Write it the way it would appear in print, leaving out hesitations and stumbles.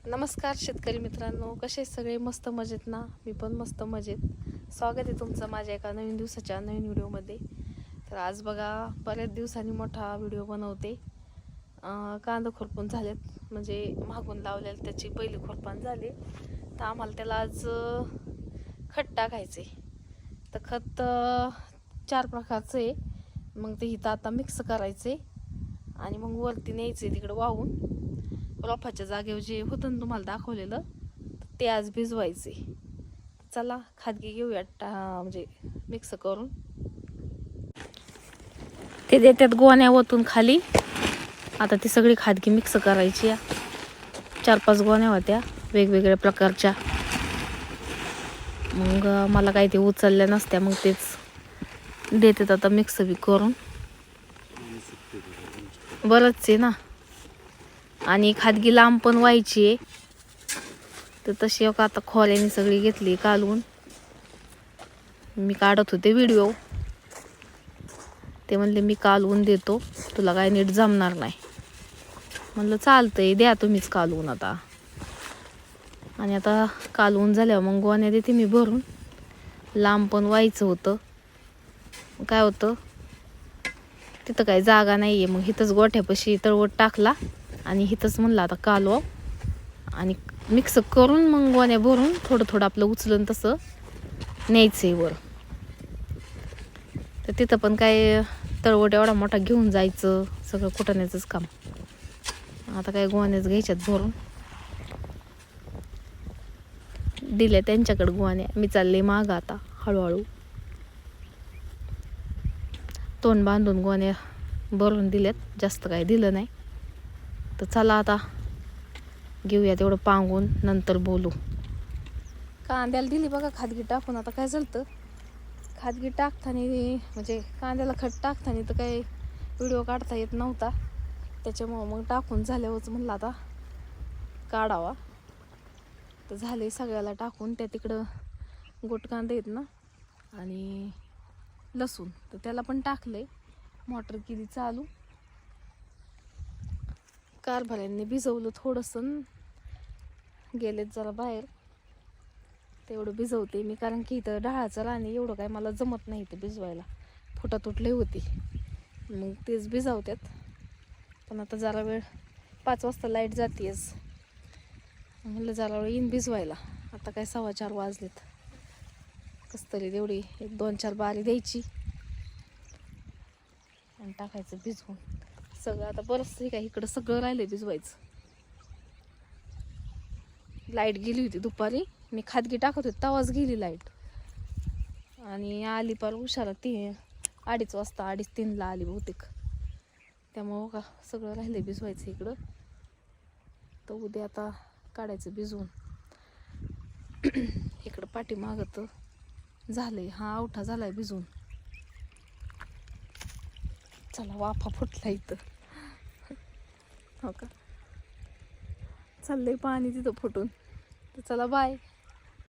नमस्कार शेतकरी मित्रांनो, कसे सगळे? मस्त मजेत ना? मी पण मस्त मजेत. स्वागत आहे तुमचं माझ्या एका नवीन दिवसाच्या नवीन व्हिडिओमध्ये. तर आज बघा, बऱ्याच दिवसांनी मोठा व्हिडिओ बनवते. कांदा खुरपून झालेत, म्हणजे मागून लावलेले त्याची पहिली खुरपान झाली. तर आम्हाला त्याला आज खत टाकायचे. तर खत 4 प्रकारचं आहे. मग ते इथं आता मिक्स करायचे आणि मग वरती न्यायचे तिकडे वाहून. रोपाच्या जागेवर जे होतं ना तुम्हाला दाखवलेलं, ते आज भिजवायचे. चला खादगी घेऊया, म्हणजे मिक्स करून. ते देतात गोण्या ओतून खाली. आता ती सगळी खादगी मिक्स करायची. 4-5 गोण्या होत्या वेगवेगळ्या प्रकारच्या. मग मला काही ते उचलल्या नसत्या, मग तेच देतात आता मिक्स बी करून. बरंच आहे ना. आणि खादगी लांब पण व्हायची आहे. तर तशी आता खोल्याने सगळी घेतली कालवून. मी काढत होते व्हिडिओ. ते म्हणले मी कालवून देतो, तुला काय नीट जमणार नाही. म्हणलं चालतंय, द्या तुम्हीच कालवून आता. आणि आता कालवून झाल्यावर मग गोण्या देते मी भरून. लांब पण व्हायचं होतं. काय होतं, तिथं काही जागा नाही आहे. मग इथंच गोठ्यापाशी तळवट टाकला आणि इथंच म्हणलं आता कालवा आणि मिक्स करून मग गोण्या भरून थोडं थोडं आपलं उचलून तसं न्यायचं वर. तर तिथं पण काय तळवट एवढा मोठा घेऊन जायचं, सगळं कुटण्याचंच काम. आता काय गोण्याच घ्यायच्यात भरून. दिल्या त्यांच्याकडे गोण्या, मी चालले मागं आता हळूहळू. तोंड बांधून गोण्या भरून दिल्यात, जास्त काय दिलं नाही. तर चला आता घेऊया तेवढं पांगून, नंतर बोलू. कांद्याला दिली बघा खादगी टाकून. आता काय झालं, खादगी टाकताना म्हणजे कांद्याला खत टाकताना तर काही व्हिडिओ काढता येत नव्हता. त्याच्यामुळं मग टाकून झाल्यावरच म्हणलं आता काढावा. तर झाले सगळ्याला टाकून. त्या तिकडं गोट कांदे आहेत ना आणि लसूण, तर त्याला पण टाकलंय. मोटर केली चालू. कारभाऱ्यांनी भिजवलं थोडंसं, गेलेत जरा बाहेर. तेवढं भिजवते मी, कारण की इथं डाळाचं राणे एवढं काय मला जमत नाही ते भिजवायला. फुटा तुटले होती, मग तेच भिजवतात. पण आता जरा वेळ, 5 वाजता लाईट जातेच, म्हणलं जरा वेळ येईन भिजवायला. आता काय 4:15 वाजलेत. कसं तरी तेवढी 1-2-4 बारी द्यायची आणि टाकायचं भिजवून सगळं. आता बरंच हे काय इकडं सगळं राहिलंय भिजवायचं. लाईट गेली होती दुपारी, मी खादगी टाकत होते तेव्हाच गेली लाईट. आणि आली पार उशारा 2:30 वाजता, 2:30-3 आली बहुतेक. त्यामुळं का सगळं राहिलंय भिजवायचं इकडं. तर उद्या आता काढायचं भिजवून. इकडं पाठीमागं तर झालंय, हा आवठा झालाय भिजवून. चला, वाफा फुटला इथं. हो का, चाललंय पाणी तिथं फुटून. तर चला बाय.